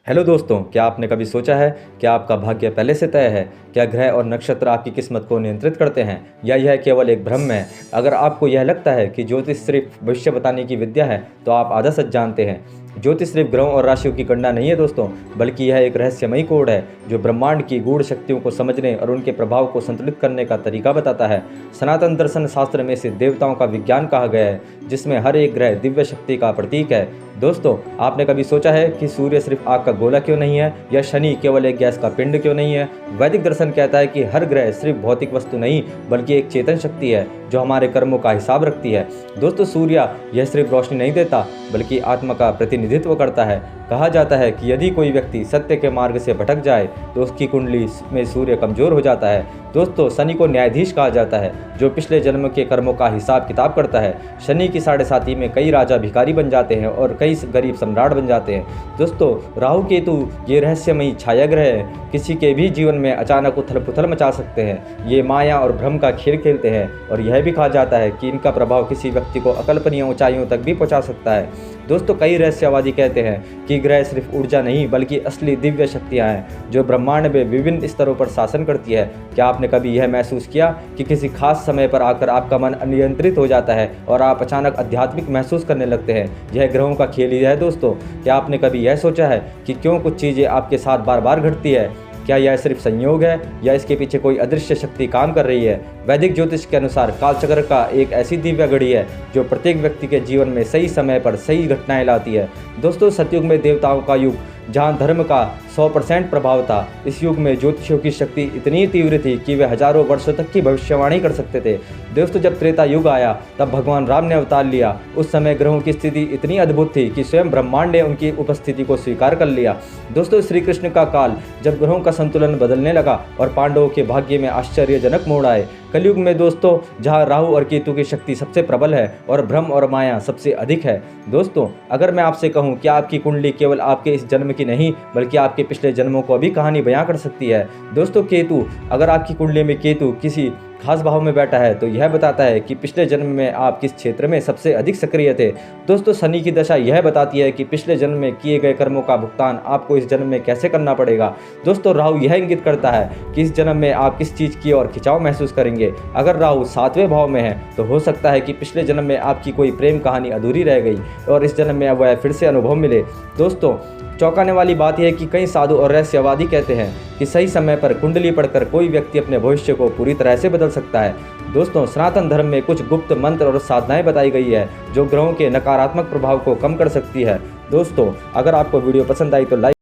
Hello दोस्तों, क्या आपने कभी सोचा है क्या आपका भाग्य पहले से तय है? क्या ग्रह और नक्षत्र आपकी किस्मत को नियंत्रित करते हैं या यह केवल एक भ्रम है? अगर आपको यह लगता है कि ज्योतिष सिर्फ भविष्य बताने की विद्या है तो आप आधा सच जानते हैं। ज्योतिष सिर्फ ग्रहों और राशियों की गणना नहीं है दोस्तों, बल्कि यह एक रहस्यमयी कोड है जो ब्रह्मांड की गूढ़ शक्तियों को समझने और उनके प्रभाव को संतुलित करने का तरीका बताता है। सनातन दर्शन शास्त्र में इसे देवताओं का विज्ञान कहा गया है, जिसमें हर एक ग्रह दिव्य शक्ति का प्रतीक है। दोस्तों, आपने कभी सोचा है कि सूर्य सिर्फ आग का गोला क्यों नहीं है या शनि केवल एक गैस का पिंड क्यों नहीं है? वैदिक दर्शन कहता है कि हर ग्रह सिर्फ भौतिक वस्तु नहीं बल्कि एक चेतन शक्ति है जो हमारे कर्मों का हिसाब रखती है। दोस्तों, सूर्य यह सिर्फ रोशनी नहीं देता बल्कि आत्मा का प्रतिनिधित्व करता है। कहा जाता है कि यदि कोई व्यक्ति सत्य के मार्ग से भटक जाए तो उसकी कुंडली में सूर्य कमजोर हो जाता है। दोस्तों, शनि को न्यायाधीश कहा जाता है जो पिछले जन्म के कर्मों का हिसाब किताब करता है। शनि की 7.5 में कई राजा भिखारी बन जाते हैं और कई गरीब सम्राट बन जाते हैं। दोस्तों, राहु केतु ये रहस्यमयी छाया ग्रह है, किसी के भी जीवन में अचानक उथल पुथल मचा सकते हैं। ये माया और भ्रम का खेल खेलते हैं और यह भी कहा जाता है कि इनका प्रभाव किसी व्यक्ति को अकल्पनीय ऊंचाइयों तक भी पहुंचा सकता है। दोस्तों, कई रहस्यवादी कहते हैं कि ग्रह सिर्फ ऊर्जा नहीं बल्कि असली दिव्य शक्तियां हैं जो ब्रह्मांड में विभिन्न स्तरों पर शासन करती है। क्या आपने कभी यह महसूस किया कि किसी खास समय पर आकर आपका मन अनियंत्रित हो जाता है और आप अचानक आध्यात्मिक महसूस करने लगते हैं? यह ग्रहों का खेल ही है दोस्तों। क्या आपने कभी यह सोचा है कि क्यों कुछ चीज़ें आपके साथ बार बार घटती है? क्या यह सिर्फ संयोग है या इसके पीछे कोई अदृश्य शक्ति काम कर रही है? वैदिक ज्योतिष के अनुसार कालचक्र का एक ऐसी दिव्य घड़ी है जो प्रत्येक व्यक्ति के जीवन में सही समय पर सही घटनाएं लाती है। दोस्तों, सतयुग में देवताओं का युग जहां धर्म का 100% प्रभाव था, इस युग में ज्योतिषियों की शक्ति इतनी तीव्र थी कि वे हजारों वर्षों तक की भविष्यवाणी कर सकते थे। दोस्तों, जब त्रेता युग आया तब भगवान राम ने अवतार लिया। उस समय ग्रहों की स्थिति इतनी अद्भुत थी कि स्वयं ब्रह्मांड ने उनकी उपस्थिति को स्वीकार कर लिया। दोस्तों, श्री कृष्ण का काल जब ग्रहों का संतुलन बदलने लगा और पांडवों के भाग्य में आश्चर्यजनक मोड़ आए। कलयुग में दोस्तों, जहां राहु और केतु की शक्ति सबसे प्रबल है और भ्रम और माया सबसे अधिक है। दोस्तों, अगर मैं आपसे कहूं कि आपकी कुंडली केवल आपके इस जन्म की नहीं बल्कि आपके पिछले जन्मों को भी कहानी बयां कर सकती है। दोस्तों, केतु, अगर आपकी कुंडली में केतु किसी खास भाव में बैठा है तो यह बताता है कि पिछले जन्म में आप किस क्षेत्र में सबसे अधिक सक्रिय थे। दोस्तों, शनि की दशा यह बताती है कि पिछले जन्म में किए गए कर्मों का भुगतान आपको इस जन्म में कैसे करना पड़ेगा। दोस्तों, राहु यह इंगित करता है कि इस जन्म में आप किस चीज़ की ओर खिंचाव महसूस करेंगे। अगर राहु 7वें भाव में है तो हो सकता है कि पिछले जन्म में आपकी कोई प्रेम कहानी अधूरी रह गई और इस जन्म में वह फिर से अनुभव मिले। दोस्तों, चौंकाने वाली बात यह है कि कई साधु और रहस्यवादी कहते हैं कि सही समय पर कुंडली पढ़कर कोई व्यक्ति अपने भविष्य को पूरी तरह से बदल सकता है। दोस्तों, सनातन धर्म में कुछ गुप्त मंत्र और साधनाएं बताई गई है जो ग्रहों के नकारात्मक प्रभाव को कम कर सकती है। दोस्तों, अगर आपको वीडियो पसंद आई तो लाइक